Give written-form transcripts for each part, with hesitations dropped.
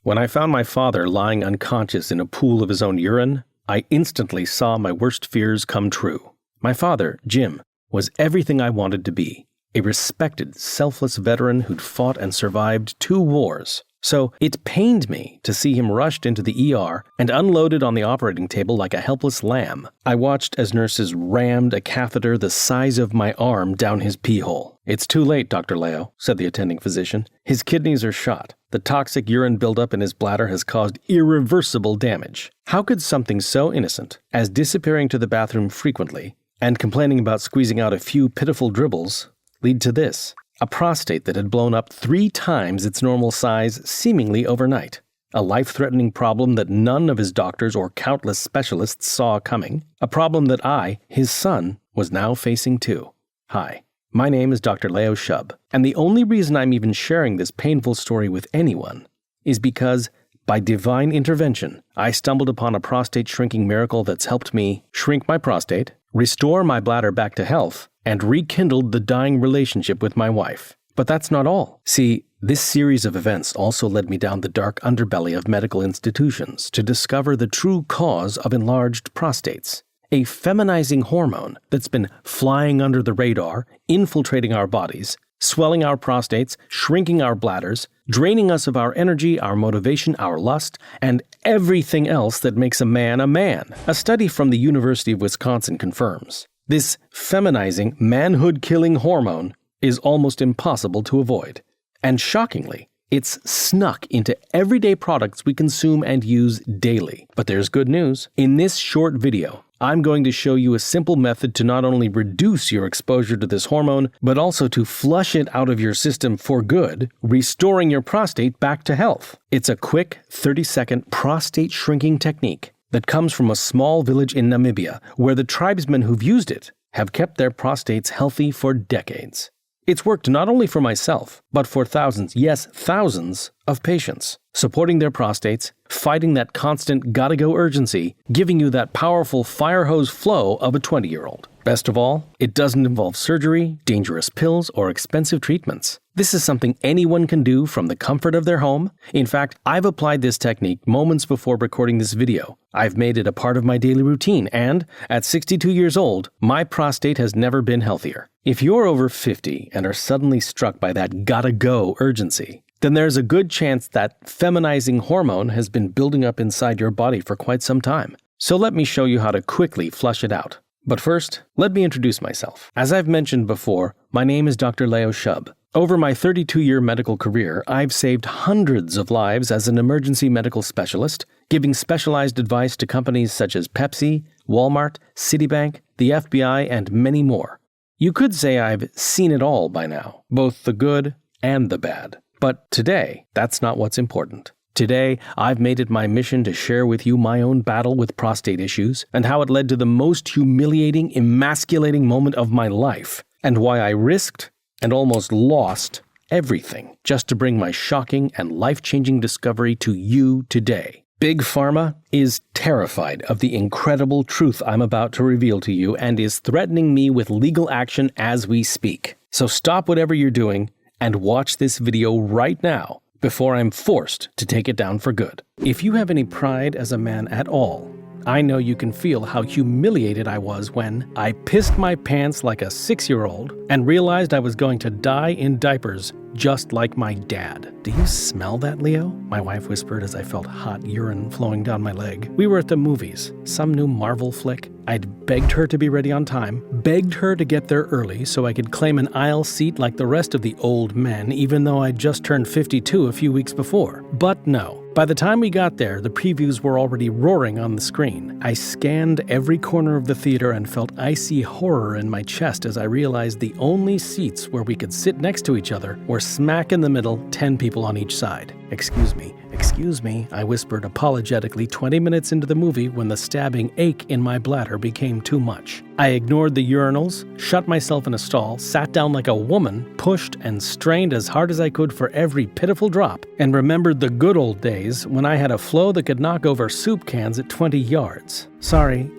When I found my father lying unconscious in a pool of his own urine, I instantly saw my worst fears come true. My father, Jim, was everything I wanted to be. A respected, selfless veteran who'd fought and survived 2 wars. So it pained me to see him rushed into the ER and unloaded on the operating table like a helpless lamb. I watched as nurses rammed a catheter the size of my arm down his pee hole. "It's too late, Dr. Leo," said the attending physician. "His kidneys are shot. The toxic urine buildup in his bladder has caused irreversible damage." How could something so innocent as disappearing to the bathroom frequently and complaining about squeezing out a few pitiful dribbles lead to this? A prostate that had blown up 3 times its normal size seemingly overnight. A life-threatening problem that none of his doctors or countless specialists saw coming. A problem that I, his son, was now facing too. Hi, my name is Dr. Leo Shub, and the only reason I'm even sharing this painful story with anyone is because, by divine intervention, I stumbled upon a prostate shrinking miracle that's helped me shrink my prostate, restore my bladder back to health, and rekindled the dying relationship with my wife. But that's not all. See, this series of events also led me down the dark underbelly of medical institutions to discover the true cause of enlarged prostates. A feminizing hormone that's been flying under the radar, infiltrating our bodies, swelling our prostates, shrinking our bladders, draining us of our energy, our motivation, our lust, and everything else that makes a man a man. A study from the University of Wisconsin confirms this feminizing, manhood-killing hormone is almost impossible to avoid. And shockingly, it's snuck into everyday products we consume and use daily. But there's good news. In this short video, I'm going to show you a simple method to not only reduce your exposure to this hormone, but also to flush it out of your system for good, restoring your prostate back to health. It's a quick 30-second prostate shrinking technique that comes from a small village in Namibia, where the tribesmen who've used it have kept their prostates healthy for decades. It's worked not only for myself, but for thousands, yes, thousands of patients, supporting their prostates, fighting that constant gotta-go urgency, giving you that powerful fire hose flow of a 20-year-old. Best of all, it doesn't involve surgery, dangerous pills, or expensive treatments. This is something anyone can do from the comfort of their home. In fact, I've applied this technique moments before recording this video. I've made it a part of my daily routine, and at 62 years old, my prostate has never been healthier. If you're over 50 and are suddenly struck by that gotta-go urgency, then there's a good chance that feminizing hormone has been building up inside your body for quite some time. So let me show you how to quickly flush it out. But first, let me introduce myself. As I've mentioned before, my name is Dr. Leo Shub. Over my 32-year medical career, I've saved hundreds of lives as an emergency medical specialist, giving specialized advice to companies such as Pepsi, Walmart, Citibank, the FBI, and many more. You could say I've seen it all by now, both the good and the bad. But today, that's not what's important. Today, I've made it my mission to share with you my own battle with prostate issues and how it led to the most humiliating, emasculating moment of my life, and why I risked and almost lost everything just to bring my shocking and life-changing discovery to you today. Big Pharma is terrified of the incredible truth I'm about to reveal to you and is threatening me with legal action as we speak. So stop whatever you're doing and watch this video right now before I'm forced to take it down for good. If you have any pride as a man at all, I know you can feel how humiliated I was when I pissed my pants like a 6-year-old and realized I was going to die in diapers just like my dad. "Do you smell that, Leo?" my wife whispered as I felt hot urine flowing down my leg. We were at the movies, some new Marvel flick. I'd begged her to be ready on time, begged her to get there early so I could claim an aisle seat like the rest of the old men, even though I'd just turned 52 a few weeks before. But no. By the time we got there, the previews were already roaring on the screen. I scanned every corner of the theater and felt icy horror in my chest as I realized the only seats where we could sit next to each other were smack in the middle, 10 people on each side. Excuse me, I whispered apologetically 20 minutes into the movie when the stabbing ache in my bladder became too much. I ignored the urinals, shut myself in a stall, sat down like a woman, pushed and strained as hard as I could for every pitiful drop, and remembered the good old days when I had a flow that could knock over soup cans at 20 yards. Sorry,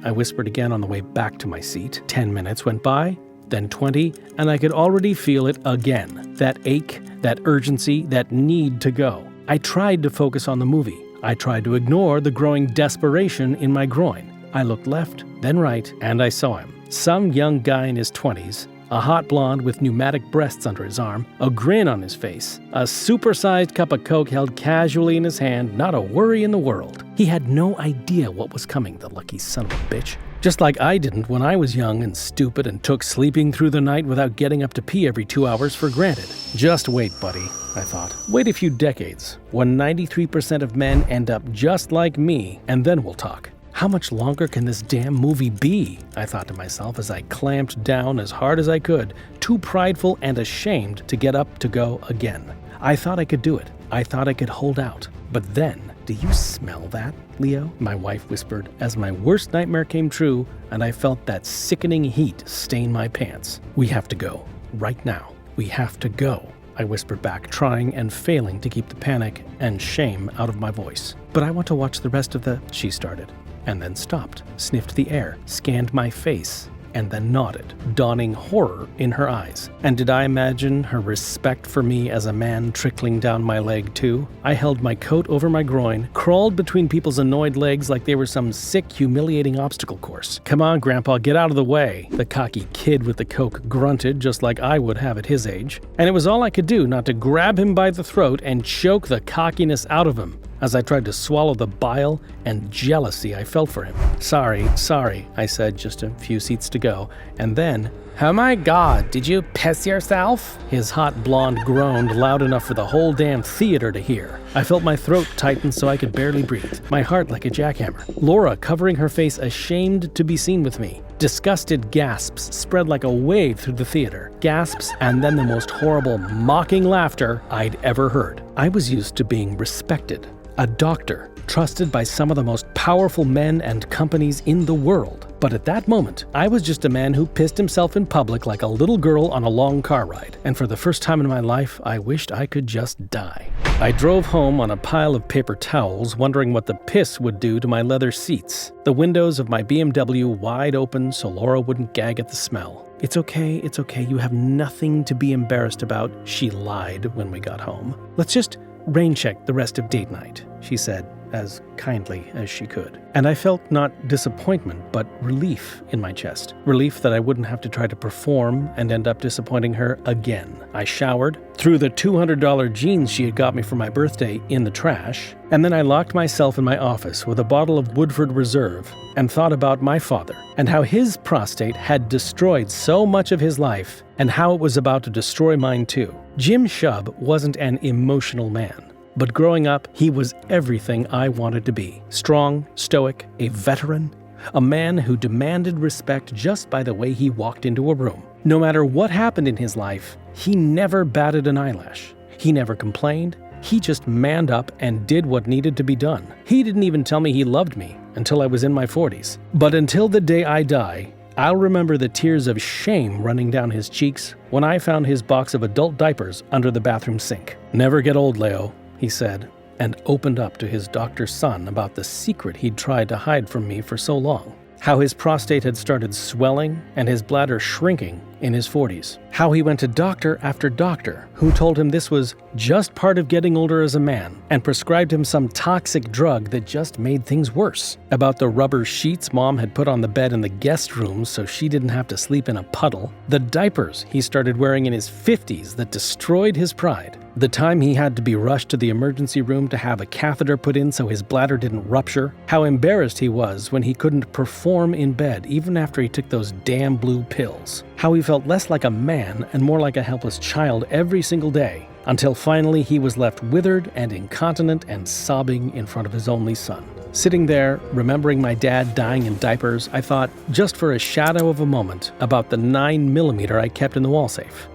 I whispered again on the way back to my seat. 10 minutes went by, then 20, and I could already feel it again. That ache, that urgency, that need to go. I tried to focus on the movie. I tried to ignore the growing desperation in my groin. I looked left, then right, and I saw him. Some young guy in his 20s, a hot blonde with pneumatic breasts under his arm, a grin on his face, a supersized cup of Coke held casually in his hand, not a worry in the world. He had no idea what was coming, the lucky son of a bitch. Just like I didn't when I was young and stupid and took sleeping through the night without getting up to pee every 2 hours for granted. Just wait, buddy, I thought. Wait a few decades, when 93% of men end up just like me, and then we'll talk. How much longer can this damn movie be? I thought to myself as I clamped down as hard as I could, too prideful and ashamed to get up to go again. I thought I could do it. I thought I could hold out. But then, do you smell that, Leo? My wife whispered as my worst nightmare came true and I felt that sickening heat stain my pants. We have to go. Right now. We have to go, I whispered back, trying and failing to keep the panic and shame out of my voice. But I want to watch the rest of the... She started. And then stopped, sniffed the air, scanned my face, and then nodded, dawning horror in her eyes. And did I imagine her respect for me as a man trickling down my leg too? I held my coat over my groin, crawled between people's annoyed legs like they were some sick, humiliating obstacle course. Come on, Grandpa, get out of the way, the cocky kid with the Coke grunted just like I would have at his age. And it was all I could do not to grab him by the throat and choke the cockiness out of him as I tried to swallow the bile and jealousy I felt for him. Sorry, I said just a few seats to go, and then, oh my God, did you piss yourself? His hot blonde groaned loud enough for the whole damn theater to hear. I felt my throat tighten so I could barely breathe, my heart like a jackhammer. Laura covering her face, ashamed to be seen with me. Disgusted gasps spread like a wave through the theater. Gasps and then the most horrible, mocking laughter I'd ever heard. I was used to being respected. A doctor, trusted by some of the most powerful men and companies in the world. But at that moment, I was just a man who pissed himself in public like a little girl on a long car ride. And for the first time in my life, I wished I could just die. I drove home on a pile of paper towels, wondering what the piss would do to my leather seats. The windows of my BMW wide open so Laura wouldn't gag at the smell. It's okay, you have nothing to be embarrassed about, she lied when we got home. Let's just rain check the rest of date night, she said, as kindly as she could. And I felt not disappointment, but relief in my chest. Relief that I wouldn't have to try to perform and end up disappointing her again. I showered, threw the $200 jeans she had got me for my birthday in the trash, and then I locked myself in my office with a bottle of Woodford Reserve and thought about my father and how his prostate had destroyed so much of his life and how it was about to destroy mine too. Jim Shub wasn't an emotional man. But growing up, he was everything I wanted to be. Strong, stoic, a veteran, a man who demanded respect just by the way he walked into a room. No matter what happened in his life, he never batted an eyelash. He never complained. He just manned up and did what needed to be done. He didn't even tell me he loved me until I was in my 40s. But until the day I die, I'll remember the tears of shame running down his cheeks when I found his box of adult diapers under the bathroom sink. Never get old, Leo, he said, and opened up to his doctor's son about the secret he'd tried to hide from me for so long. How his prostate had started swelling and his bladder shrinking in his 40s. How he went to doctor after doctor who told him this was just part of getting older as a man and prescribed him some toxic drug that just made things worse. About the rubber sheets Mom had put on the bed in the guest room so she didn't have to sleep in a puddle. The diapers he started wearing in his 50s that destroyed his pride. The time he had to be rushed to the emergency room to have a catheter put in so his bladder didn't rupture. How embarrassed he was when he couldn't perform in bed even after he took those damn blue pills. How he felt less like a man and more like a helpless child every single day, until finally he was left withered and incontinent and sobbing in front of his only son. Sitting there, remembering my dad dying in diapers, I thought, just for a shadow of a moment, about the 9mm I kept in the wall safe.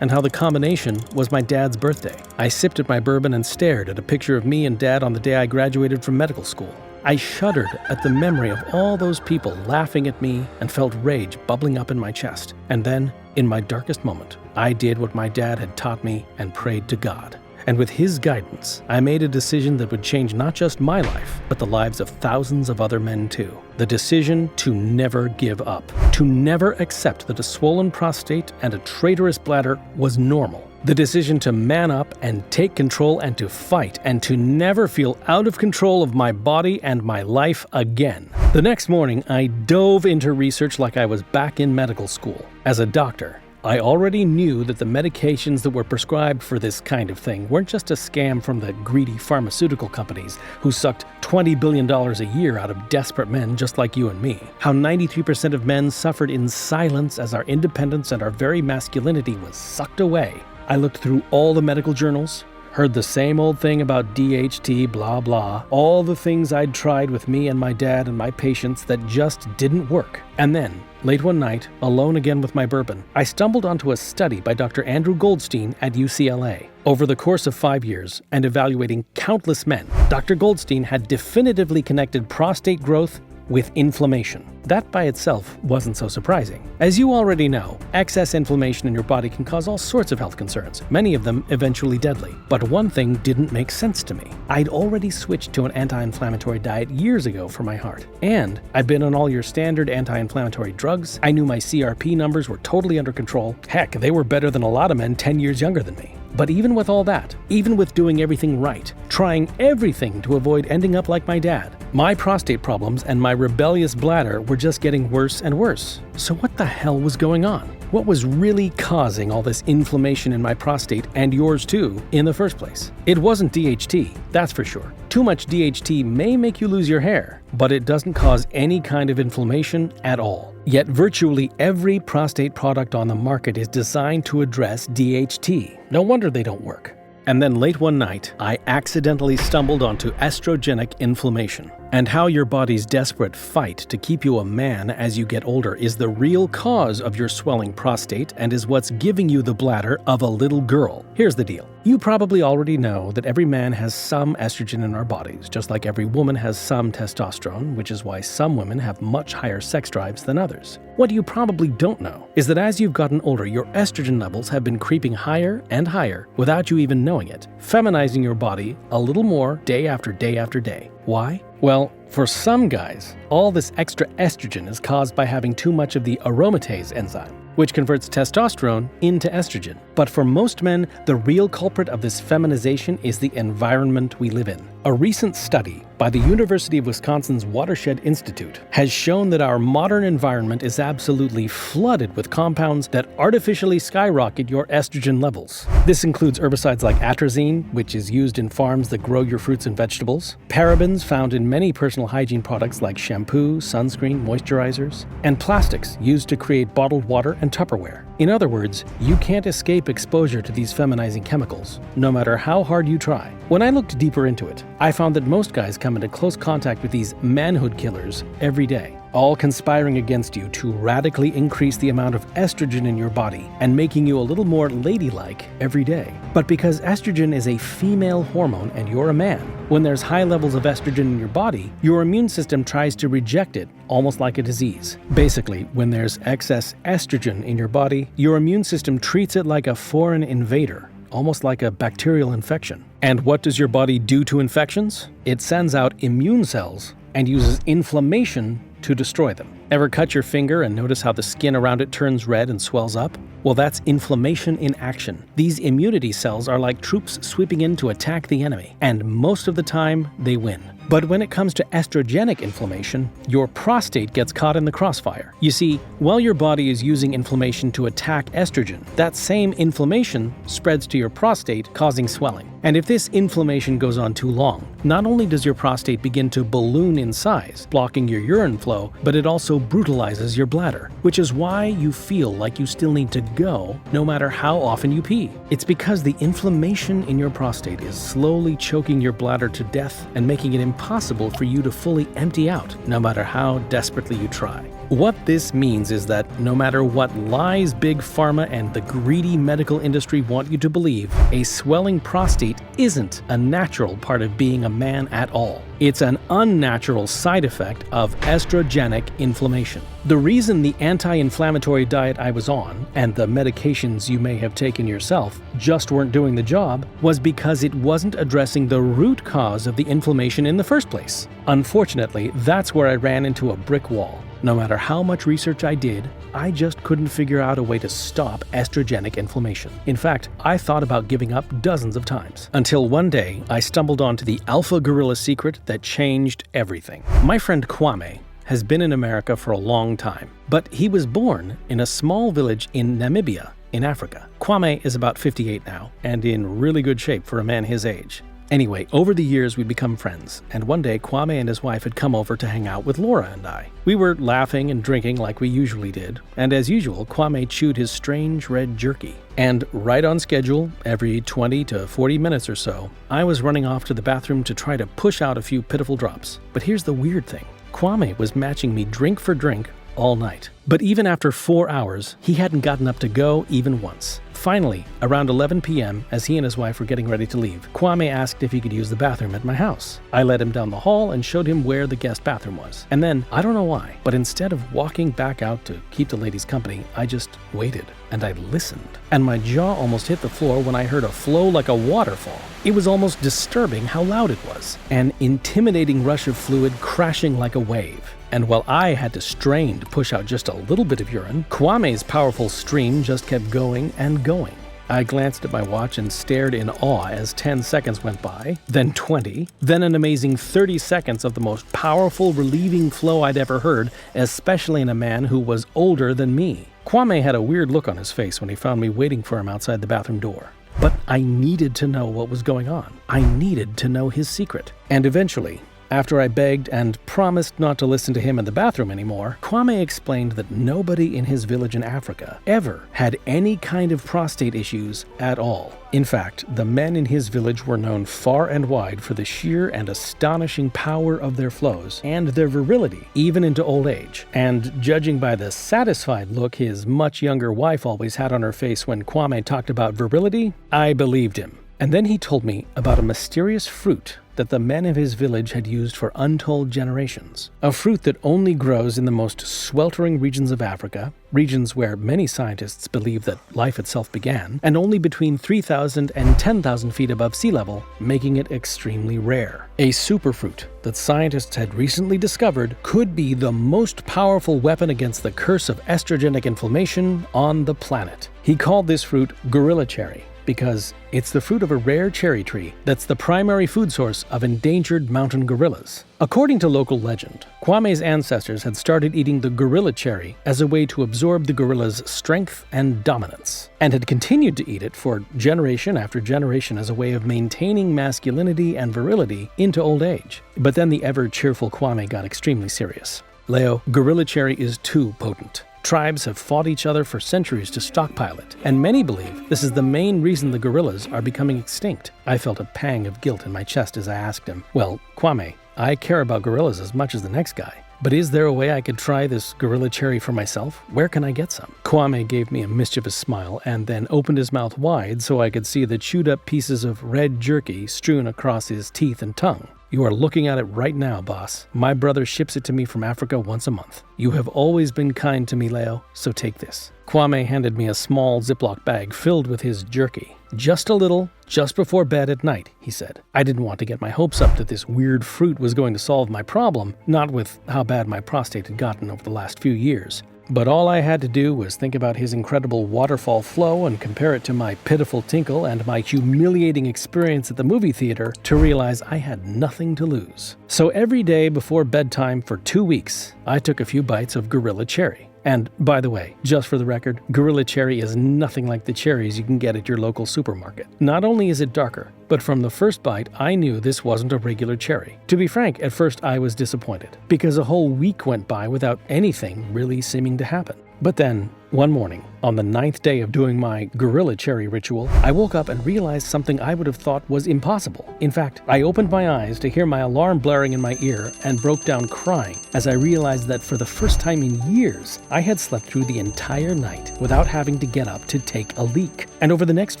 And how the combination was my dad's birthday. I sipped at my bourbon and stared at a picture of me and Dad on the day I graduated from medical school. I shuddered at the memory of all those people laughing at me and felt rage bubbling up in my chest. And then, in my darkest moment, I did what my dad had taught me and prayed to God. And with his guidance, I made a decision that would change not just my life, but the lives of thousands of other men too. The decision to never give up, to never accept that a swollen prostate and a traitorous bladder was normal, The decision to man up and take control and to fight and to never feel out of control of my body and my life again. The next morning, I dove into research like I was back in medical school. As a doctor, I already knew that the medications that were prescribed for this kind of thing weren't just a scam from the greedy pharmaceutical companies who sucked $20 billion a year out of desperate men just like you and me. How 93% of men suffered in silence as our independence and our very masculinity was sucked away. I looked through all the medical journals, heard the same old thing about DHT, blah blah, all the things I'd tried with me and my dad and my patients that just didn't work. And then, late one night, alone again with my bourbon, I stumbled onto a study by Dr. Andrew Goldstein at UCLA. Over the course of 5 years and evaluating countless men, Dr. Goldstein had definitively connected prostate growth with inflammation. That by itself wasn't so surprising. As you already know, excess inflammation in your body can cause all sorts of health concerns, many of them eventually deadly. But one thing didn't make sense to me. I'd already switched to an anti-inflammatory diet years ago for my heart. And I'd been on all your standard anti-inflammatory drugs. I knew my CRP numbers were totally under control. Heck, they were better than a lot of men 10 years younger than me. But even with all that, even with doing everything right, trying everything to avoid ending up like my dad, my prostate problems and my rebellious bladder were just getting worse and worse. So what the hell was going on? What was really causing all this inflammation in my prostate, and yours too, in the first place? It wasn't DHT, that's for sure. Too much DHT may make you lose your hair, but it doesn't cause any kind of inflammation at all. Yet virtually every prostate product on the market is designed to address DHT. No wonder they don't work. And then late one night, I accidentally stumbled onto estrogenic inflammation. And how your body's desperate fight to keep you a man as you get older is the real cause of your swelling prostate and is what's giving you the bladder of a little girl. Here's the deal. You probably already know that every man has some estrogen in our bodies, just like every woman has some testosterone, which is why some women have much higher sex drives than others. What you probably don't know is that as you've gotten older, your estrogen levels have been creeping higher and higher without you even knowing it, feminizing your body a little more day after day after day. Why? Well, for some guys, all this extra estrogen is caused by having too much of the aromatase enzyme, which converts testosterone into estrogen. But for most men, the real culprit of this feminization is the environment we live in. A recent study by the University of Wisconsin's Watershed Institute has shown that our modern environment is absolutely flooded with compounds that artificially skyrocket your estrogen levels. This includes herbicides like atrazine, which is used in farms that grow your fruits and vegetables, parabens found in many personal hygiene products like shampoo, sunscreen, moisturizers, and plastics used to create bottled water and Tupperware. In other words, you can't escape exposure to these feminizing chemicals, no matter how hard you try. When I looked deeper into it, I found that most guys come into close contact with these manhood killers every day, all conspiring against you to radically increase the amount of estrogen in your body and making you a little more ladylike every day. But because estrogen is a female hormone and you're a man, when there's high levels of estrogen in your body, your immune system tries to reject it, almost like a disease. Basically, when there's excess estrogen in your body, your immune system treats it like a foreign invader, almost like a bacterial infection. And what does your body do to infections? It sends out immune cells and uses inflammation to destroy them. Ever cut your finger and notice how the skin around it turns red and swells up? Well, that's inflammation in action. These immunity cells are like troops sweeping in to attack the enemy, and most of the time, they win. But when it comes to estrogenic inflammation, your prostate gets caught in the crossfire. You see, while your body is using inflammation to attack estrogen, that same inflammation spreads to your prostate, causing swelling. And if this inflammation goes on too long, not only does your prostate begin to balloon in size, blocking your urine flow, but it also brutalizes your bladder, which is why you feel like you still need to go no matter how often you pee. It's because the inflammation in your prostate is slowly choking your bladder to death and making it impossible for you to fully empty out, no matter how desperately you try. What this means is that no matter what lies Big Pharma and the greedy medical industry want you to believe, a swelling prostate isn't a natural part of being a man at all. It's an unnatural side effect of estrogenic inflammation. The reason the anti-inflammatory diet I was on, and the medications you may have taken yourself, just weren't doing the job was because it wasn't addressing the root cause of the inflammation in the first place. Unfortunately, that's where I ran into a brick wall. No matter how much research I did, I just couldn't figure out a way to stop estrogenic inflammation. In fact, I thought about giving up dozens of times. Until one day, I stumbled onto the alpha gorilla secret that changed everything. My friend Kwame has been in America for a long time, but he was born in a small village in Namibia, in Africa. Kwame is about 58 now, and in really good shape for a man his age. Anyway, over the years we'd become friends, and one day Kwame and his wife had come over to hang out with Laura and I. We were laughing and drinking like we usually did, and as usual, Kwame chewed his strange red jerky. And right on schedule, every 20 to 40 minutes or so, I was running off to the bathroom to try to push out a few pitiful drops. But here's the weird thing. Kwame was matching me drink for drink all night. But even after 4 hours, he hadn't gotten up to go even once. Finally, around 11 p.m., as he and his wife were getting ready to leave, Kwame asked if he could use the bathroom at my house. I led him down the hall and showed him where the guest bathroom was. And then, I don't know why, but instead of walking back out to keep the ladies company, I just waited and I listened. And my jaw almost hit the floor when I heard a flow like a waterfall. It was almost disturbing how loud it was. An intimidating rush of fluid crashing like a wave. And while I had to strain to push out just a little bit of urine, Kwame's powerful stream just kept going and going. I glanced at my watch and stared in awe as 10 seconds went by, then 20, then an amazing 30 seconds of the most powerful, relieving flow I'd ever heard, especially in a man who was older than me. Kwame had a weird look on his face when he found me waiting for him outside the bathroom door. But I needed to know what was going on. I needed to know his secret. And eventually, after I begged and promised not to listen to him in the bathroom anymore, Kwame explained that nobody in his village in Africa ever had any kind of prostate issues at all. In fact, the men in his village were known far and wide for the sheer and astonishing power of their flows and their virility, even into old age. And judging by the satisfied look his much younger wife always had on her face when Kwame talked about virility, I believed him. And then he told me about a mysterious fruit that the men of his village had used for untold generations. A fruit that only grows in the most sweltering regions of Africa, regions where many scientists believe that life itself began, and only between 3,000 and 10,000 feet above sea level, making it extremely rare. A superfruit that scientists had recently discovered could be the most powerful weapon against the curse of estrogenic inflammation on the planet. He called this fruit gorilla cherry, because it's the fruit of a rare cherry tree that's the primary food source of endangered mountain gorillas. According to local legend, Kwame's ancestors had started eating the gorilla cherry as a way to absorb the gorilla's strength and dominance, and had continued to eat it for generation after generation as a way of maintaining masculinity and virility into old age. But then the ever-cheerful Kwame got extremely serious. Leo, gorilla cherry is too potent. Tribes have fought each other for centuries to stockpile it, and many believe this is the main reason the gorillas are becoming extinct. I felt a pang of guilt in my chest as I asked him, "Well, Kwame, I care about gorillas as much as the next guy, but is there a way I could try this gorilla cherry for myself? Where can I get some?" Kwame gave me a mischievous smile and then opened his mouth wide so I could see the chewed up pieces of red jerky strewn across his teeth and tongue. "You are looking at it right now, boss. My brother ships it to me from Africa once a month. You have always been kind to me, Leo, so take this." Kwame handed me a small Ziploc bag filled with his jerky. "Just a little, just before bed at night," he said. I didn't want to get my hopes up that this weird fruit was going to solve my problem, not with how bad my prostate had gotten over the last few years. But all I had to do was think about his incredible waterfall flow and compare it to my pitiful tinkle and my humiliating experience at the movie theater to realize I had nothing to lose. So every day before bedtime for 2 weeks, I took a few bites of gorilla cherry. And by the way, just for the record, gorilla cherry is nothing like the cherries you can get at your local supermarket. Not only is it darker, but from the first bite, I knew this wasn't a regular cherry. To be frank, at first I was disappointed, because a whole week went by without anything really seeming to happen. But then, one morning, on the 9th day of doing my gorilla cherry ritual, I woke up and realized something I would have thought was impossible. In fact, I opened my eyes to hear my alarm blaring in my ear and broke down crying as I realized that for the first time in years, I had slept through the entire night without having to get up to take a leak. And over the next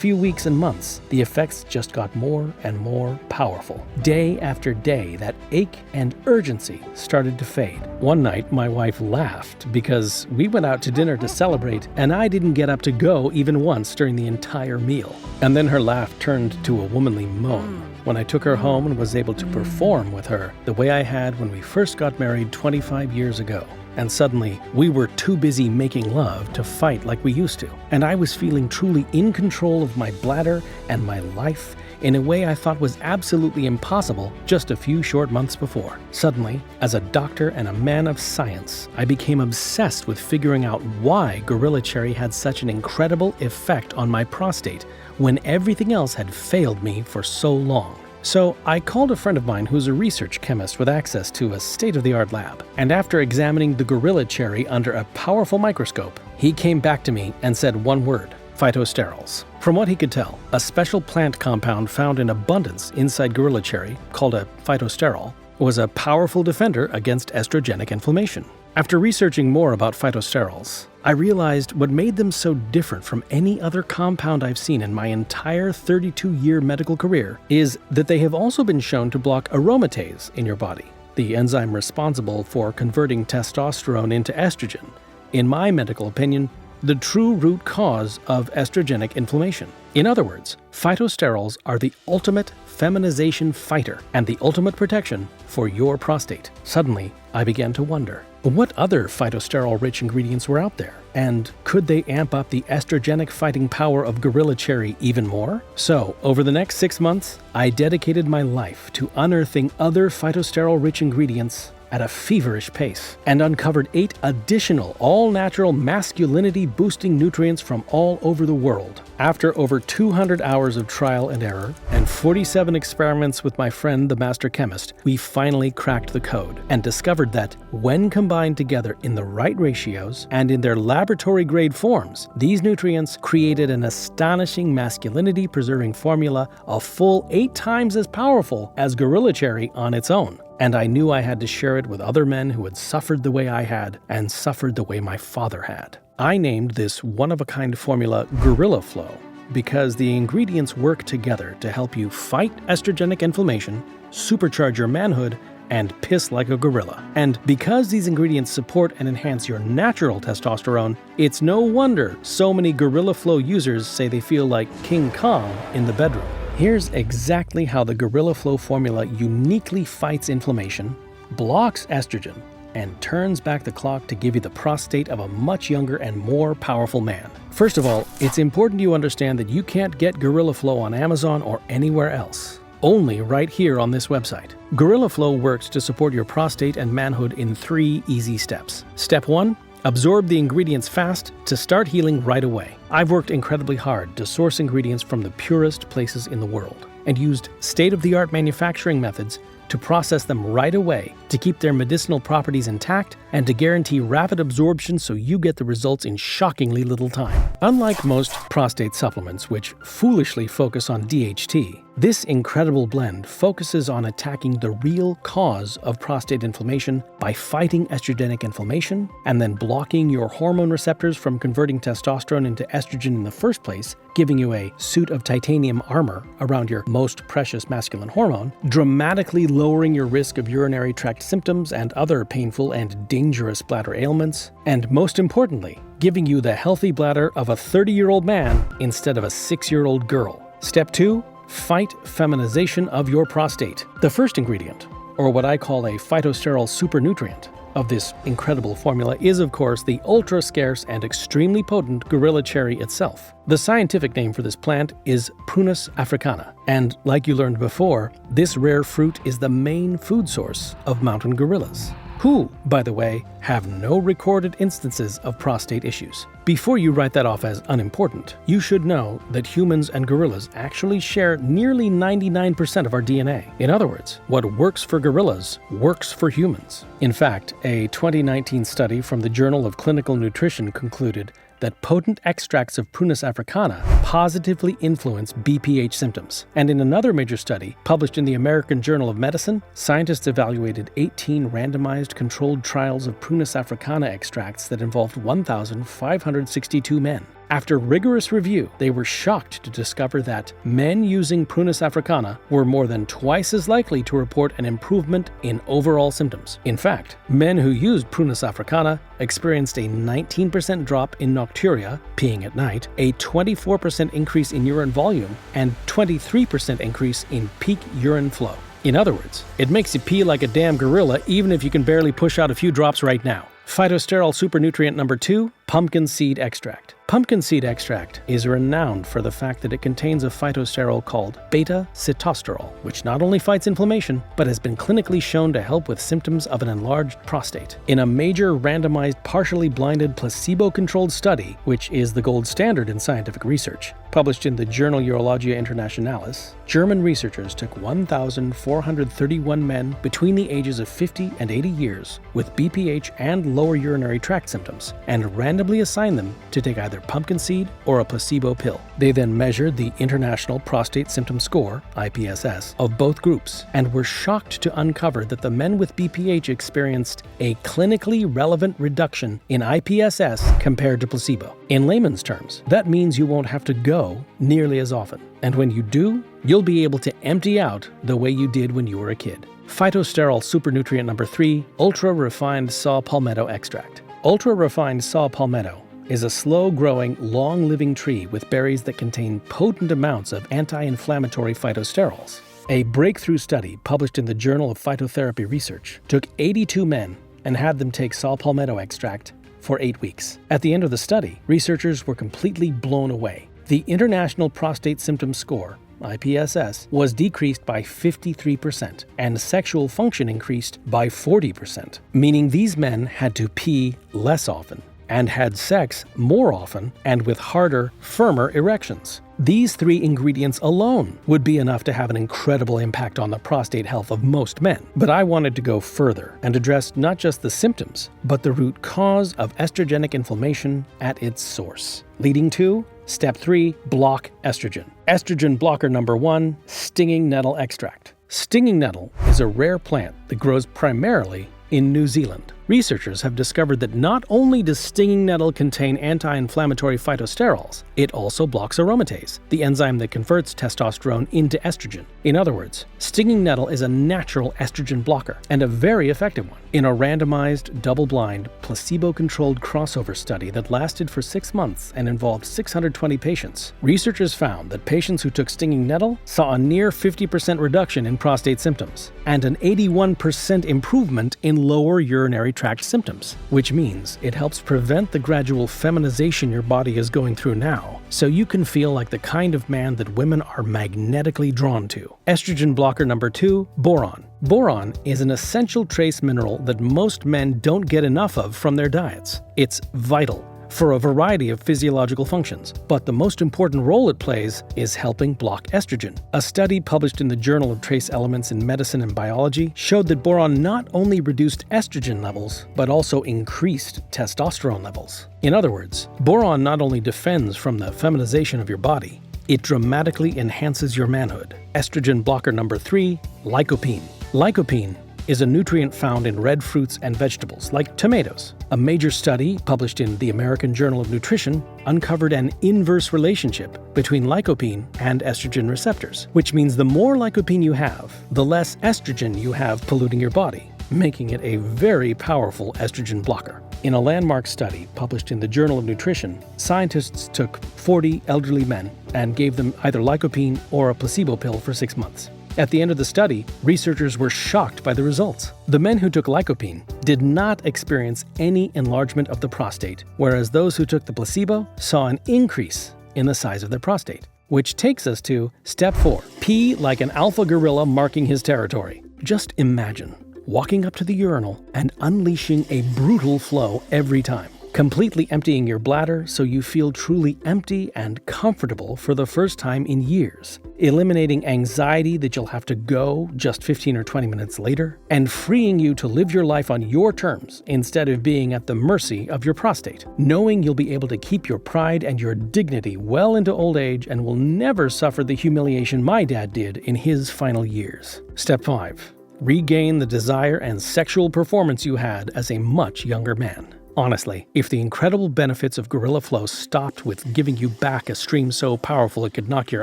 few weeks and months, the effects just got more and more powerful. Day after day, that ache and urgency started to fade. One night, my wife laughed because we went out to dinner to celebrate celebrate, and I didn't get up to go even once during the entire meal. And then her laugh turned to a womanly moan when I took her home and was able to perform with her the way I had when we first got married 25 years ago. And suddenly, we were too busy making love to fight like we used to. And I was feeling truly in control of my bladder and my life in a way I thought was absolutely impossible just a few short months before. Suddenly, as a doctor and a man of science, I became obsessed with figuring out why Gorilla Cherry had such an incredible effect on my prostate when everything else had failed me for so long. So I called a friend of mine who's a research chemist with access to a state-of-the-art lab. And after examining the Gorilla Cherry under a powerful microscope, he came back to me and said one word: phytosterols. From what he could tell, a special plant compound found in abundance inside Gorilla Cherry, called a phytosterol, was a powerful defender against estrogenic inflammation. After researching more about phytosterols, I realized what made them so different from any other compound I've seen in my entire 32-year medical career is that they have also been shown to block aromatase in your body, the enzyme responsible for converting testosterone into estrogen. In my medical opinion, the true root cause of estrogenic inflammation. In other words, phytosterols are the ultimate feminization fighter and the ultimate protection for your prostate. Suddenly, I began to wonder, what other phytosterol-rich ingredients were out there? And could they amp up the estrogenic fighting power of Gorilla Cherry even more? So, over the next 6 months, I dedicated my life to unearthing other phytosterol-rich ingredients at a feverish pace, and uncovered 8 additional all-natural masculinity-boosting nutrients from all over the world. After over 200 hours of trial and error, and 47 experiments with my friend the master chemist, we finally cracked the code and discovered that, when combined together in the right ratios and in their laboratory-grade forms, these nutrients created an astonishing masculinity-preserving formula a full 8 times as powerful as Gorilla Cherry on its own. And I knew I had to share it with other men who had suffered the way I had and suffered the way my father had. I named this one-of-a-kind formula Gorilla Flow because the ingredients work together to help you fight estrogenic inflammation, supercharge your manhood, and piss like a gorilla. And because these ingredients support and enhance your natural testosterone, it's no wonder so many Gorilla Flow users say they feel like King Kong in the bedroom. Here's exactly how the Gorilla Flow formula uniquely fights inflammation, blocks estrogen, and turns back the clock to give you the prostate of a much younger and more powerful man. First of all, it's important you understand that you can't get Gorilla Flow on Amazon or anywhere else. Only right here on this website. Gorilla Flow works to support your prostate and manhood in 3 easy steps. Step 1. Absorb the ingredients fast to start healing right away. I've worked incredibly hard to source ingredients from the purest places in the world and used state-of-the-art manufacturing methods to process them right away to keep their medicinal properties intact and to guarantee rapid absorption so you get the results in shockingly little time. Unlike most prostate supplements, which foolishly focus on DHT, this incredible blend focuses on attacking the real cause of prostate inflammation by fighting estrogenic inflammation and then blocking your hormone receptors from converting testosterone into estrogen in the first place, giving you a suit of titanium armor around your most precious masculine hormone, dramatically lowering your risk of urinary tract symptoms and other painful and dangerous bladder ailments, and most importantly, giving you the healthy bladder of a 30-year-old man instead of a 6-year-old girl. Step 2. Fight feminization of your prostate. The first ingredient, or what I call a phytosterol supernutrient, of this incredible formula is, of course, the ultra-scarce and extremely potent Gorilla Cherry itself. The scientific name for this plant is Prunus africana, and like you learned before, this rare fruit is the main food source of mountain gorillas, who, by the way, have no recorded instances of prostate issues. Before you write that off as unimportant, you should know that humans and gorillas actually share nearly 99% of our DNA. In other words, what works for gorillas works for humans. In fact, a 2019 study from the Journal of Clinical Nutrition concluded that potent extracts of Prunus africana positively influence BPH symptoms. And in another major study, published in the American Journal of Medicine, scientists evaluated 18 randomized controlled trials of Prunus africana extracts that involved 1,500 262 men. After rigorous review, they were shocked to discover that men using Prunus africana were more than twice as likely to report an improvement in overall symptoms. In fact, men who used Prunus africana experienced a 19% drop in nocturia, peeing at night, a 24% increase in urine volume, and 23% increase in peak urine flow. In other words, it makes you pee like a damn gorilla even if you can barely push out a few drops right now. Phytosterol supernutrient number 2, pumpkin seed extract. Pumpkin seed extract is renowned for the fact that it contains a phytosterol called beta-sitosterol, which not only fights inflammation, but has been clinically shown to help with symptoms of an enlarged prostate. In a major randomized, partially blinded, placebo-controlled study, which is the gold standard in scientific research, published in the journal Urologia Internationalis, German researchers took 1,431 men between the ages of 50 and 80 years with BPH and lower urinary tract symptoms and randomly assigned them to take either pumpkin seed or a placebo pill. They then measured the International Prostate Symptom Score, IPSS, of both groups and were shocked to uncover that the men with BPH experienced a clinically relevant reduction in IPSS compared to placebo. In layman's terms, that means you won't have to go nearly as often. And when you do, you'll be able to empty out the way you did when you were a kid. Phytosterol supernutrient number 3, ultra-refined saw palmetto extract. Ultra-refined saw palmetto is a slow-growing, long-living tree with berries that contain potent amounts of anti-inflammatory phytosterols. A breakthrough study published in the Journal of Phytotherapy Research took 82 men and had them take saw palmetto extract for 8 weeks. At the end of the study, researchers were completely blown away. The International Prostate Symptom Score, IPSS, was decreased by 53%, and sexual function increased by 40%, meaning these men had to pee less often and had sex more often and with harder, firmer erections. These 3 ingredients alone would be enough to have an incredible impact on the prostate health of most men. But I wanted to go further and address not just the symptoms, but the root cause of estrogenic inflammation at its source, leading to Step 3, block estrogen. Estrogen blocker number 1, stinging nettle extract. Stinging nettle is a rare plant that grows primarily in New Zealand. Researchers have discovered that not only does stinging nettle contain anti-inflammatory phytosterols, it also blocks aromatase, the enzyme that converts testosterone into estrogen. In other words, stinging nettle is a natural estrogen blocker, and a very effective one. In a randomized, double-blind, placebo-controlled crossover study that lasted for 6 months and involved 620 patients, researchers found that patients who took stinging nettle saw a near 50% reduction in prostate symptoms, and an 81% improvement in lower urinary tract symptoms, which means it helps prevent the gradual feminization your body is going through now, so you can feel like the kind of man that women are magnetically drawn to. Estrogen blocker number 2, boron. Boron is an essential trace mineral that most men don't get enough of from their diets. It's vital for a variety of physiological functions, but the most important role it plays is helping block estrogen. A study published in the Journal of Trace Elements in Medicine and Biology showed that boron not only reduced estrogen levels, but also increased testosterone levels. In other words, boron not only defends from the feminization of your body, it dramatically enhances your manhood. Estrogen blocker number 3, lycopene. Lycopene is a nutrient found in red fruits and vegetables, like tomatoes. A major study published in the American Journal of Nutrition uncovered an inverse relationship between lycopene and estrogen receptors, which means the more lycopene you have, the less estrogen you have polluting your body, making it a very powerful estrogen blocker. In a landmark study published in the Journal of Nutrition, scientists took 40 elderly men and gave them either lycopene or a placebo pill for 6 months. At the end of the study, researchers were shocked by the results. The men who took lycopene did not experience any enlargement of the prostate, whereas those who took the placebo saw an increase in the size of their prostate. Which takes us to Step 4, pee like an alpha gorilla marking his territory. Just imagine walking up to the urinal and unleashing a brutal flow every time, completely emptying your bladder so you feel truly empty and comfortable for the first time in years, eliminating anxiety that you'll have to go just 15 or 20 minutes later, and freeing you to live your life on your terms instead of being at the mercy of your prostate, knowing you'll be able to keep your pride and your dignity well into old age and will never suffer the humiliation my dad did in his final years. Step 5. Regain the desire and sexual performance you had as a much younger man. Honestly, if the incredible benefits of Gorilla Flow stopped with giving you back a stream so powerful it could knock your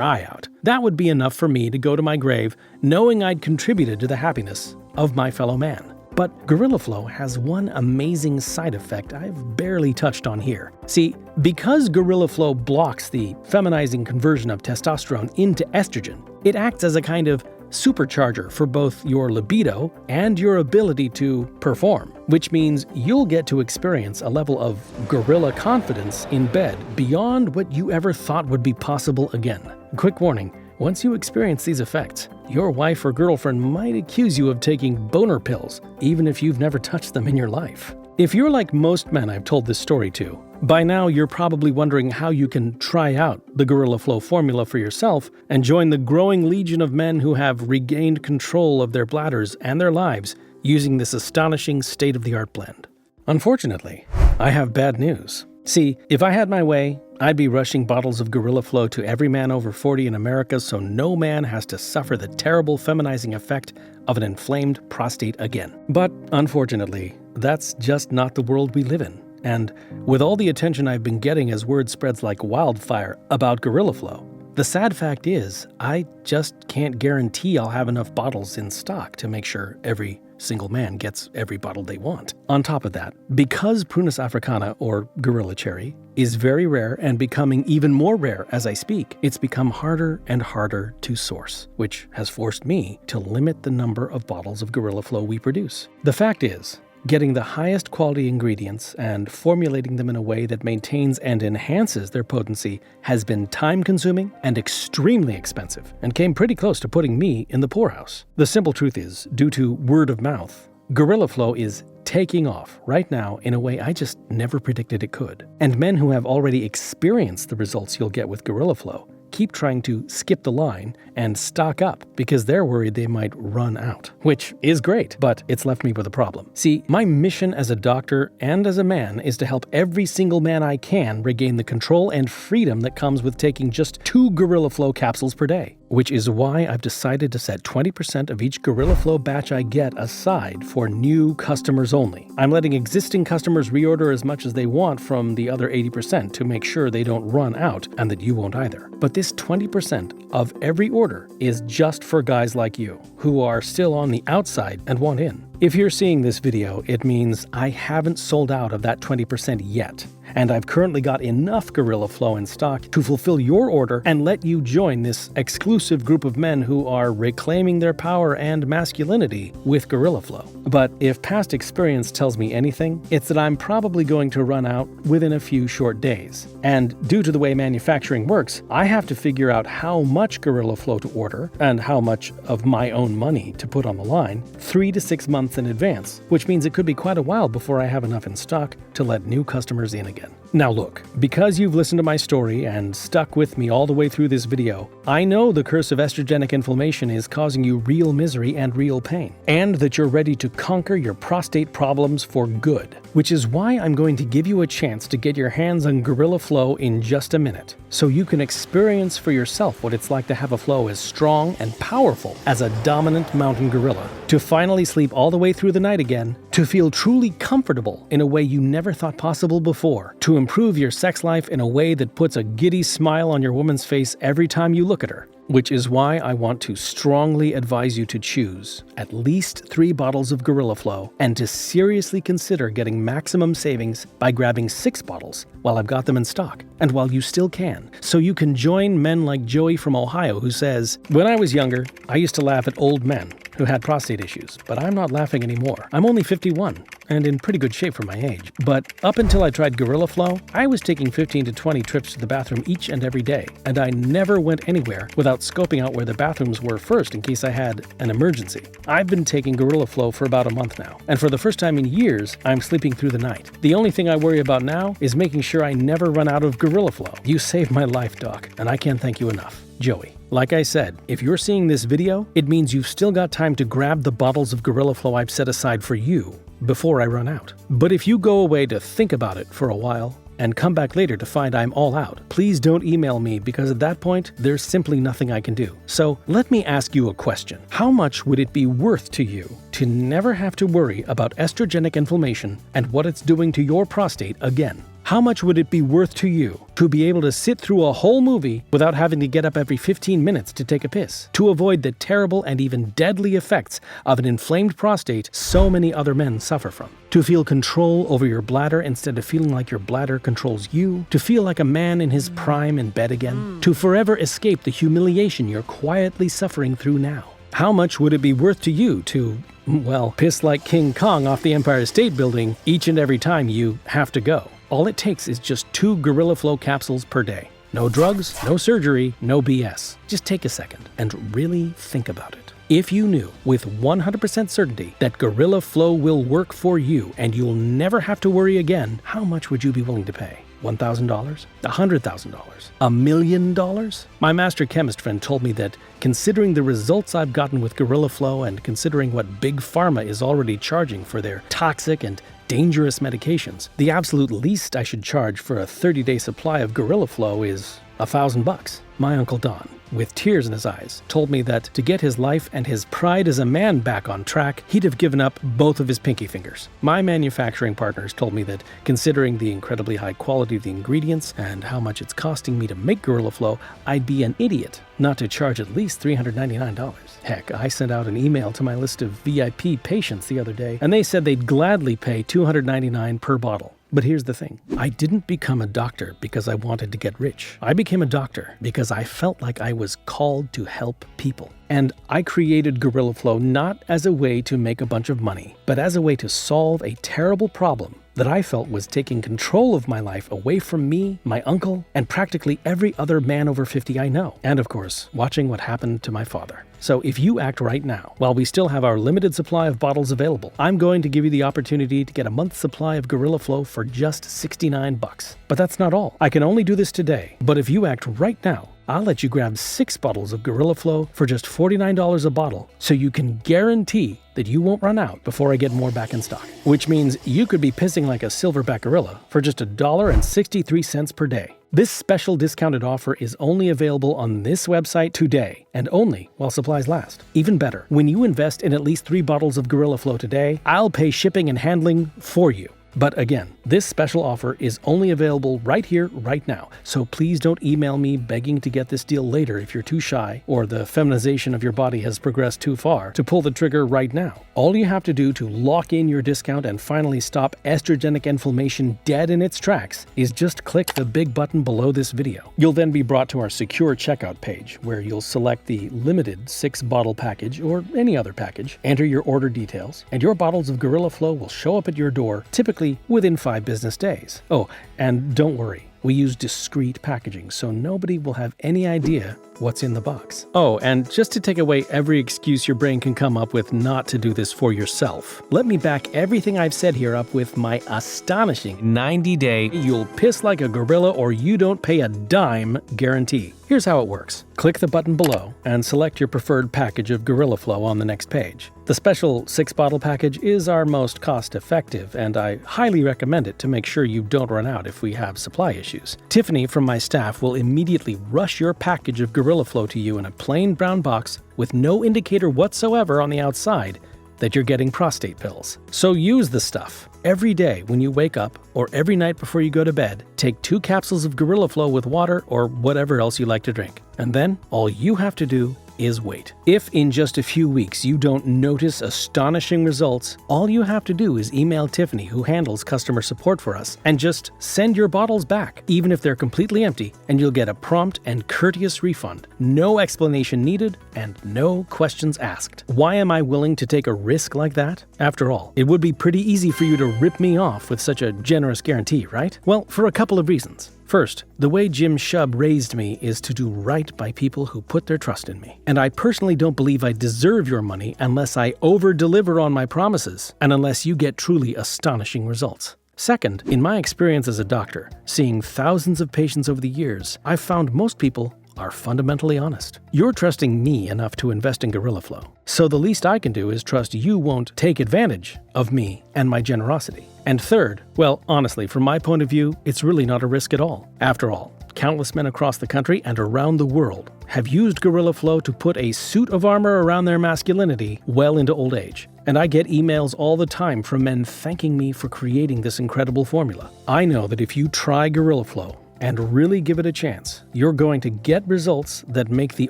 eye out, that would be enough for me to go to my grave knowing I'd contributed to the happiness of my fellow man. But Gorilla Flow has one amazing side effect I've barely touched on here. See, because Gorilla Flow blocks the feminizing conversion of testosterone into estrogen, it acts as a kind of supercharger for both your libido and your ability to perform, which means you'll get to experience a level of gorilla confidence in bed beyond what you ever thought would be possible again. Quick warning, once you experience these effects, your wife or girlfriend might accuse you of taking boner pills, even if you've never touched them in your life. If you're like most men I've told this story to, by now you're probably wondering how you can try out the Gorilla Flow formula for yourself and join the growing legion of men who have regained control of their bladders and their lives using this astonishing state-of-the-art blend. Unfortunately, I have bad news. See, if I had my way, I'd be rushing bottles of Gorilla Flow to every man over 40 in America so no man has to suffer the terrible feminizing effect of an inflamed prostate again. But unfortunately, that's just not the world we live in. And with all the attention I've been getting as word spreads like wildfire about Gorilla Flow, the sad fact is I just can't guarantee I'll have enough bottles in stock to make sure every single man gets every bottle they want. On top of that, because Prunus africana, or gorilla cherry, is very rare and becoming even more rare as I speak, it's become harder and harder to source, which has forced me to limit the number of bottles of Gorilla Flow we produce. The fact is, getting the highest quality ingredients and formulating them in a way that maintains and enhances their potency has been time-consuming and extremely expensive, and came pretty close to putting me in the poorhouse. The simple truth is, due to word of mouth, Gorilla Flow is taking off right now in a way I just never predicted it could. And men who have already experienced the results you'll get with Gorilla Flow keep trying to skip the line and stock up because they're worried they might run out, which is great, but it's left me with a problem. See, my mission as a doctor and as a man is to help every single man I can regain the control and freedom that comes with taking just 2 Gorilla Flow capsules per day, which is why I've decided to set 20% of each Gorilla Flow batch I get aside for new customers only. I'm letting existing customers reorder as much as they want from the other 80% to make sure they don't run out and that you won't either. But this 20% of every order is just for guys like you, who are still on the outside and want in. If you're seeing this video, it means I haven't sold out of that 20% yet, and I've currently got enough Gorilla Flow in stock to fulfill your order and let you join this exclusive group of men who are reclaiming their power and masculinity with Gorilla Flow. But if past experience tells me anything, it's that I'm probably going to run out within a few short days. And due to the way manufacturing works, I have to figure out how much Gorilla Flow to order and how much of my own money to put on the line 3 to 6 months in advance, which means it could be quite a while before I have enough in stock to let new customers in again. Now look, because you've listened to my story and stuck with me all the way through this video, I know the curse of estrogenic inflammation is causing you real misery and real pain, and that you're ready to conquer your prostate problems for good, which is why I'm going to give you a chance to get your hands on Gorilla Flow in just a minute, so you can experience for yourself what it's like to have a flow as strong and powerful as a dominant mountain gorilla, to finally sleep all the way through the night again, to feel truly comfortable in a way you never thought possible before, to improve your sex life in a way that puts a giddy smile on your woman's face every time you look at her. Which is why I want to strongly advise you to choose at least 3 bottles of Gorilla Flow and to seriously consider getting maximum savings by grabbing 6 bottles while I've got them in stock and while you still can, so you can join men like Joey from Ohio who says, "When I was younger, I used to laugh at old men who had prostate issues, but I'm not laughing anymore. I'm only 51 and in pretty good shape for my age. But up until I tried Gorilla Flow, I was taking 15 to 20 trips to the bathroom each and every day, and I never went anywhere without scoping out where the bathrooms were first in case I had an emergency. I've been taking Gorilla Flow for about a month now, and for the first time in years, I'm sleeping through the night. The only thing I worry about now is making sure I never run out of Gorilla Flow. You saved my life, Doc, and I can't thank you enough. Joey." Like I said, if you're seeing this video, it means you've still got time to grab the bottles of Gorilla Flow I've set aside for you before I run out. But if you go away to think about it for a while, and come back later to find I'm all out, please don't email me because at that point, there's simply nothing I can do. So let me ask you a question. How much would it be worth to you to never have to worry about estrogenic inflammation and what it's doing to your prostate again? How much would it be worth to you to be able to sit through a whole movie without having to get up every 15 minutes to take a piss? To avoid the terrible and even deadly effects of an inflamed prostate so many other men suffer from? To feel control over your bladder instead of feeling like your bladder controls you? To feel like a man in his prime in bed again? To forever escape the humiliation you're quietly suffering through now? How much would it be worth to you to, well, piss like King Kong off the Empire State Building each and every time you have to go? All it takes is just 2 Gorilla Flow capsules per day. No drugs, no surgery, no BS. Just take a second and really think about it. If you knew with 100% certainty that Gorilla Flow will work for you and you'll never have to worry again, how much would you be willing to pay? $1,000? $100,000? $1 million? My master chemist friend told me that considering the results I've gotten with Gorilla Flow and considering what Big Pharma is already charging for their toxic and dangerous medications, the absolute least I should charge for a 30-day supply of Gorilla Flow is $1,000. My Uncle Don, with tears in his eyes, told me that to get his life and his pride as a man back on track, he'd have given up both of his pinky fingers. My manufacturing partners told me that considering the incredibly high quality of the ingredients and how much it's costing me to make Gorilla Flow, I'd be an idiot not to charge at least $399. Heck, I sent out an email to my list of VIP patients the other day, and they said they'd gladly pay $299 per bottle. But here's the thing. I didn't become a doctor because I wanted to get rich. I became a doctor because I felt like I was called to help people. And I created Gorilla Flow not as a way to make a bunch of money, but as a way to solve a terrible problem that I felt was taking control of my life away from me, my uncle, and practically every other man over 50 I know. And of course, watching what happened to my father. So if you act right now, while we still have our limited supply of bottles available, I'm going to give you the opportunity to get a month's supply of Gorilla Flow for just $69. But that's not all. I can only do this today. But if you act right now, I'll let you grab 6 bottles of Gorilla Flow for just $49 a bottle, so you can guarantee that you won't run out before I get more back in stock. Which means you could be pissing like a silverback gorilla for just $1.63 per day. This special discounted offer is only available on this website today, and only while supplies last. Even better, when you invest in at least 3 bottles of Gorilla Flow today, I'll pay shipping and handling for you. But again, this special offer is only available right here, right now. So please don't email me begging to get this deal later if you're too shy or the feminization of your body has progressed too far to pull the trigger right now. All you have to do to lock in your discount and finally stop estrogenic inflammation dead in its tracks is just click the big button below this video. You'll then be brought to our secure checkout page where you'll select the limited 6-bottle package or any other package, enter your order details, and your bottles of Gorilla Flow will show up at your door, typically within 5 business days. Oh, and don't worry, we use discreet packaging, so nobody will have any idea what's in the box. Oh, and just to take away every excuse your brain can come up with not to do this for yourself, let me back everything I've said here up with my astonishing 90-day you'll piss like a gorilla or you don't pay a dime guarantee. Here's how it works. Click the button below and select your preferred package of Gorilla Flow on the next page. The special 6-bottle package is our most cost-effective, and I highly recommend it to make sure you don't run out if we have supply issues. Tiffany from my staff will immediately rush your package of Gorilla Flow to you in a plain brown box with no indicator whatsoever on the outside that you're getting prostate pills. So use the stuff. Every day when you wake up or every night before you go to bed, take 2 capsules of Gorilla Flow with water or whatever else you like to drink. And then all you have to do is wait. If in just a few weeks you don't notice astonishing results, all you have to do is email Tiffany, who handles customer support for us, and just send your bottles back, even if they're completely empty, and you'll get a prompt and courteous refund. No explanation needed and no questions asked. Why am I willing to take a risk like that? After all, it would be pretty easy for you to rip me off with such a generous guarantee, right? Well, for a couple of reasons. First, the way Jim Shub raised me is to do right by people who put their trust in me. And I personally don't believe I deserve your money unless I over-deliver on my promises and unless you get truly astonishing results. Second, in my experience as a doctor, seeing thousands of patients over the years, I've found most people are fundamentally honest. You're trusting me enough to invest in Gorilla Flow, so the least I can do is trust you won't take advantage of me and my generosity. And third, well, honestly, from my point of view, it's really not a risk at all. After all, countless men across the country and around the world have used Gorilla Flow to put a suit of armor around their masculinity well into old age. And I get emails all the time from men thanking me for creating this incredible formula. I know that if you try Gorilla Flow and really give it a chance, you're going to get results that make the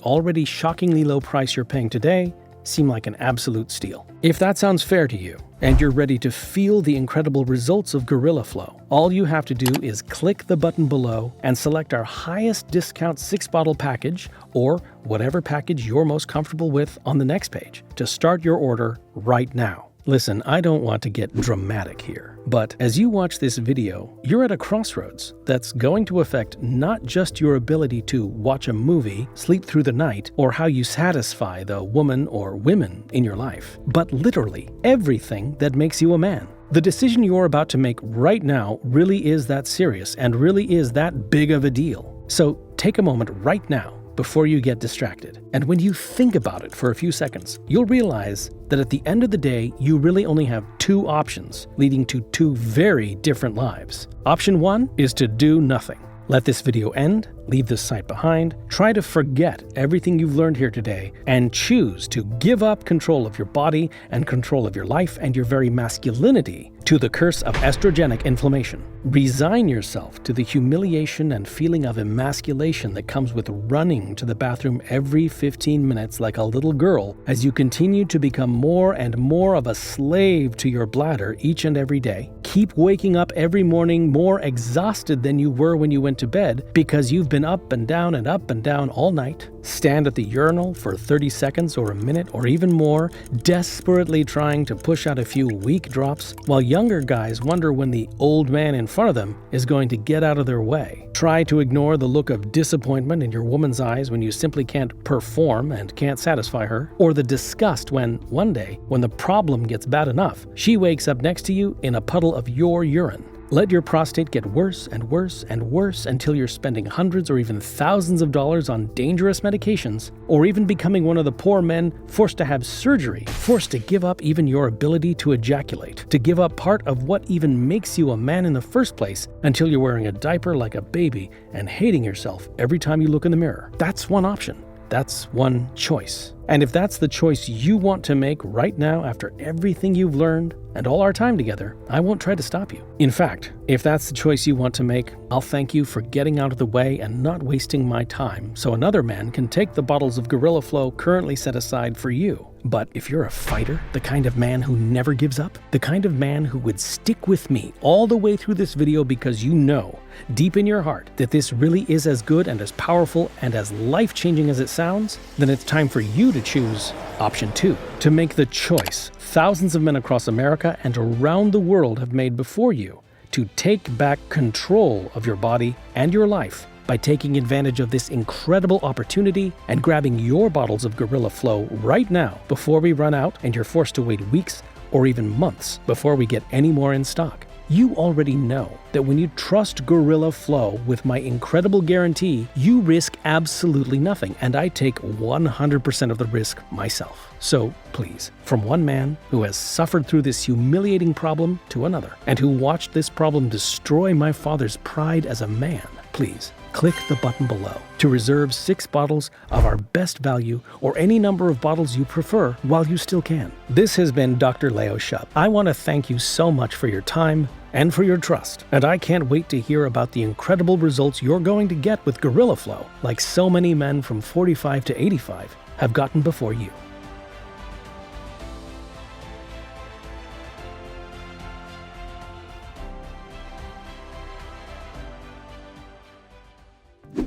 already shockingly low price you're paying today seem like an absolute steal. If that sounds fair to you, and you're ready to feel the incredible results of Gorilla Flow, all you have to do is click the button below and select our highest discount 6-bottle package, or whatever package you're most comfortable with on the next page, to start your order right now. Listen, I don't want to get dramatic here, but as you watch this video, you're at a crossroads that's going to affect not just your ability to watch a movie, sleep through the night, or how you satisfy the woman or women in your life, but literally everything that makes you a man. The decision you're about to make right now really is that serious and really is that big of a deal. So take a moment right now before you get distracted. And when you think about it for a few seconds, you'll realize that at the end of the day, you really only have two options, leading to two very different lives. Option 1 is to do nothing. Let this video end, leave this site behind, try to forget everything you've learned here today, and choose to give up control of your body and control of your life and your very masculinity to the curse of estrogenic inflammation. Resign yourself to the humiliation and feeling of emasculation that comes with running to the bathroom every 15 minutes like a little girl as you continue to become more and more of a slave to your bladder each and every day. Keep waking up every morning more exhausted than you were when you went to bed because you've been up and down all night. Stand at the urinal for 30 seconds or a minute or even more, desperately trying to push out a few weak drops, while younger guys wonder when the old man in front of them is going to get out of their way. Try to ignore the look of disappointment in your woman's eyes when you simply can't perform and can't satisfy her, or the disgust when, one day, when the problem gets bad enough, she wakes up next to you in a puddle of your urine. Let your prostate get worse and worse and worse until you're spending hundreds or even thousands of dollars on dangerous medications, or even becoming one of the poor men forced to have surgery, forced to give up even your ability to ejaculate, to give up part of what even makes you a man in the first place until you're wearing a diaper like a baby and hating yourself every time you look in the mirror. That's one option. That's one choice. And if that's the choice you want to make right now after everything you've learned and all our time together, I won't try to stop you. In fact, if that's the choice you want to make, I'll thank you for getting out of the way and not wasting my time so another man can take the bottles of Gorilla Flow currently set aside for you. But if you're a fighter, the kind of man who never gives up, the kind of man who would stick with me all the way through this video because you know, deep in your heart, that this really is as good and as powerful and as life-changing as it sounds, then it's time for you to choose option 2, to make the choice thousands of men across America and around the world have made before you, to take back control of your body and your life by taking advantage of this incredible opportunity and grabbing your bottles of Gorilla Flow right now before we run out and you're forced to wait weeks or even months before we get any more in stock. You already know that when you trust Gorilla Flow with my incredible guarantee, you risk absolutely nothing, and I take 100% of the risk myself. So please, from one man who has suffered through this humiliating problem to another, and who watched this problem destroy my father's pride as a man, please click the button below to reserve 6 bottles of our best value or any number of bottles you prefer while you still can. This has been Dr. Leo Shupp. I want to thank you so much for your time and for your trust, and I can't wait to hear about the incredible results you're going to get with Gorilla Flow, like so many men from 45 to 85 have gotten before you.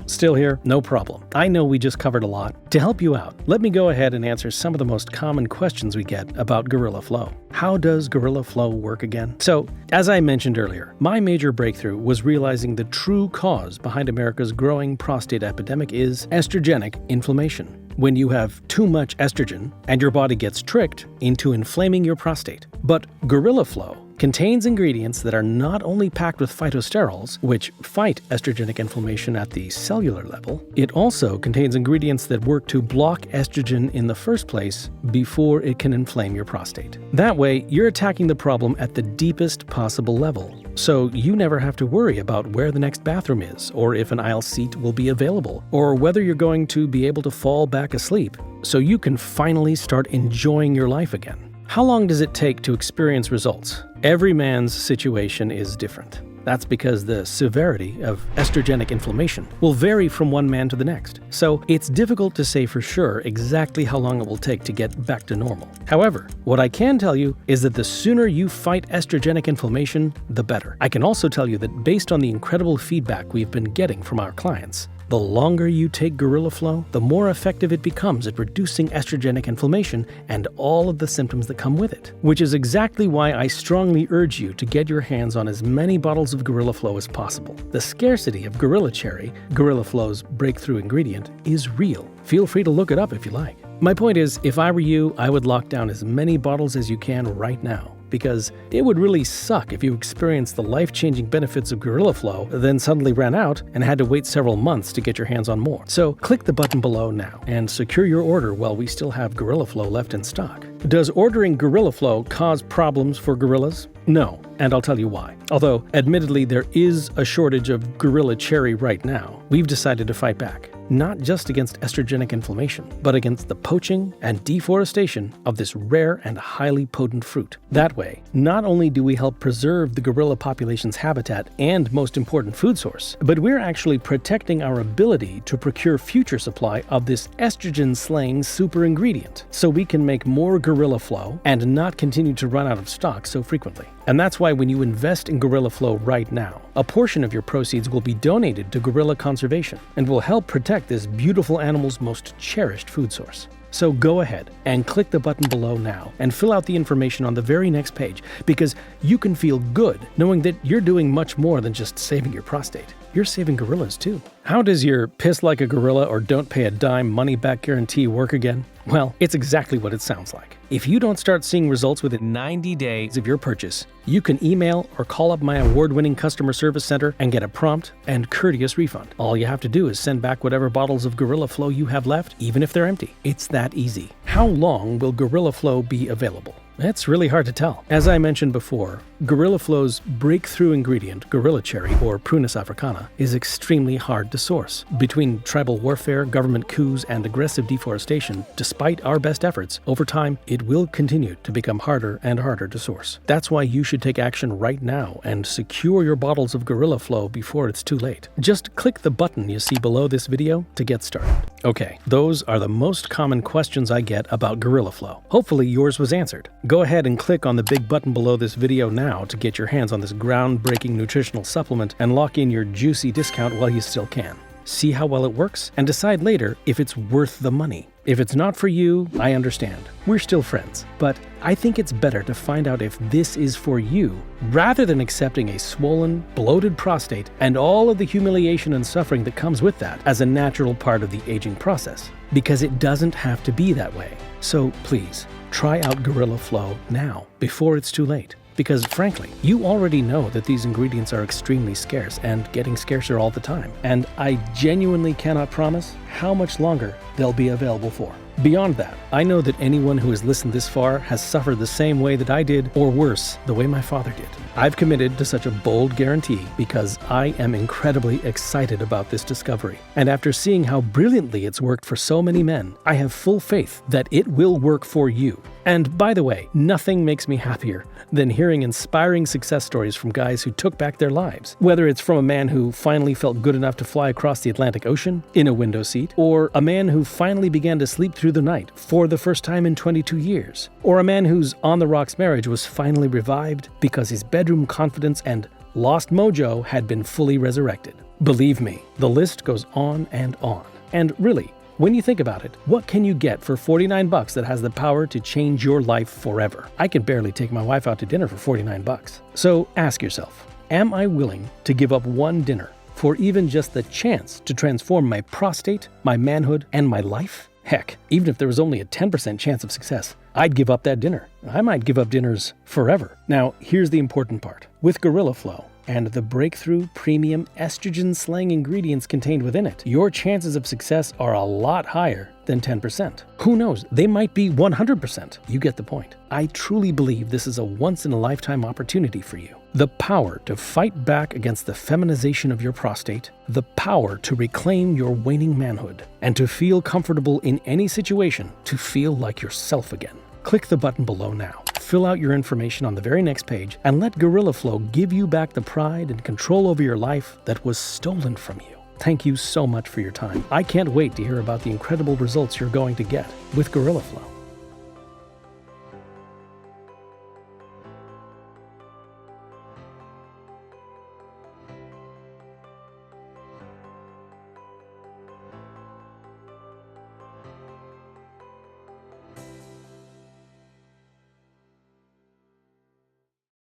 Still here? No problem. I know we just covered a lot. To help you out, let me go ahead and answer some of the most common questions we get about Gorilla Flow. How does Gorilla Flow work again? So, as I mentioned earlier, my major breakthrough was realizing the true cause behind America's growing prostate epidemic is estrogenic inflammation. When you have too much estrogen and your body gets tricked into inflaming your prostate. But Gorilla Flow contains ingredients that are not only packed with phytosterols, which fight estrogenic inflammation at the cellular level, it also contains ingredients that work to block estrogen in the first place before it can inflame your prostate. That way, you're attacking the problem at the deepest possible level, so you never have to worry about where the next bathroom is, or if an aisle seat will be available, or whether you're going to be able to fall back asleep, so you can finally start enjoying your life again. How long does it take to experience results? Every man's situation is different. That's because the severity of estrogenic inflammation will vary from one man to the next. So it's difficult to say for sure exactly how long it will take to get back to normal. However, what I can tell you is that the sooner you fight estrogenic inflammation, the better. I can also tell you that based on the incredible feedback we've been getting from our clients, the longer you take Gorilla Flow, the more effective it becomes at reducing estrogenic inflammation and all of the symptoms that come with it. Which is exactly why I strongly urge you to get your hands on as many bottles of Gorilla Flow as possible. The scarcity of Gorilla Cherry, Gorilla Flow's breakthrough ingredient, is real. Feel free to look it up if you like. My point is, if I were you, I would lock down as many bottles as you can right now, because it would really suck if you experienced the life-changing benefits of Gorilla Flow, then suddenly ran out and had to wait several months to get your hands on more. So click the button below now and secure your order while we still have Gorilla Flow left in stock. Does ordering Gorilla Flow cause problems for gorillas? No, and I'll tell you why. Although, admittedly, there is a shortage of Gorilla Cherry right now, we've decided to fight back. Not just against estrogenic inflammation, but against the poaching and deforestation of this rare and highly potent fruit. That way, not only do we help preserve the gorilla population's habitat and most important food source, but we're actually protecting our ability to procure future supply of this estrogen-slaying super ingredient, so we can make more Gorilla Flow and not continue to run out of stock so frequently. And that's why when you invest in Gorilla Flow right now, a portion of your proceeds will be donated to gorilla conservation and will help protect this beautiful animal's most cherished food source. So go ahead and click the button below now and fill out the information on the very next page, because you can feel good knowing that you're doing much more than just saving your prostate. You're saving gorillas too. How does your piss like a gorilla or don't pay a dime money back guarantee work again? Well, it's exactly what it sounds like. If you don't start seeing results within 90 days of your purchase, you can email or call up my award-winning customer service center and get a prompt and courteous refund. All you have to do is send back whatever bottles of Gorilla Flow you have left, even if they're empty. It's that easy. How long will Gorilla Flow be available? It's really hard to tell. As I mentioned before, Gorilla Flow's breakthrough ingredient, Gorilla Cherry, or Prunus africana, is extremely hard to source. Between tribal warfare, government coups, and aggressive deforestation, despite our best efforts, over time, it will continue to become harder and harder to source. That's why you should take action right now and secure your bottles of Gorilla Flow before it's too late. Just click the button you see below this video to get started. Okay, those are the most common questions I get about Gorilla Flow. Hopefully yours was answered. Go ahead and click on the big button below this video now to get your hands on this groundbreaking nutritional supplement and lock in your juicy discount while you still can. See how well it works and decide later if it's worth the money. If it's not for you, I understand. We're still friends, but I think it's better to find out if this is for you rather than accepting a swollen, bloated prostate and all of the humiliation and suffering that comes with that as a natural part of the aging process. Because it doesn't have to be that way. So please, try out Gorilla Flow now, before it's too late. Because frankly, you already know that these ingredients are extremely scarce and getting scarcer all the time. And I genuinely cannot promise how much longer they'll be available for. Beyond that, I know that anyone who has listened this far has suffered the same way that I did, or worse, the way my father did. I've committed to such a bold guarantee because I am incredibly excited about this discovery. And after seeing how brilliantly it's worked for so many men, I have full faith that it will work for you. And by the way, nothing makes me happier than hearing inspiring success stories from guys who took back their lives. Whether it's from a man who finally felt good enough to fly across the Atlantic Ocean in a window seat, or a man who finally began to sleep through the night for the first time in 22 years, or a man whose on-the-rocks marriage was finally revived because his bedroom confidence and lost mojo had been fully resurrected. Believe me, the list goes on and on. And really, when you think about it, what can you get for $49 that has the power to change your life forever? I can barely take my wife out to dinner for $49. So ask yourself, am I willing to give up one dinner for even just the chance to transform my prostate, my manhood, and my life? Heck, even if there was only a 10% chance of success, I'd give up that dinner. I might give up dinners forever. Now, here's the important part. With Gorilla Flow and the breakthrough premium estrogen-slaying ingredients contained within it, your chances of success are a lot higher than 10%. Who knows? They might be 100%. You get the point. I truly believe this is a once-in-a-lifetime opportunity for you. The power to fight back against the feminization of your prostate, the power to reclaim your waning manhood, and to feel comfortable in any situation, to feel like yourself again. Click the button below now. Fill out your information on the very next page and let Gorilla Flow give you back the pride and control over your life that was stolen from you. Thank you so much for your time. I can't wait to hear about the incredible results you're going to get with Gorilla Flow.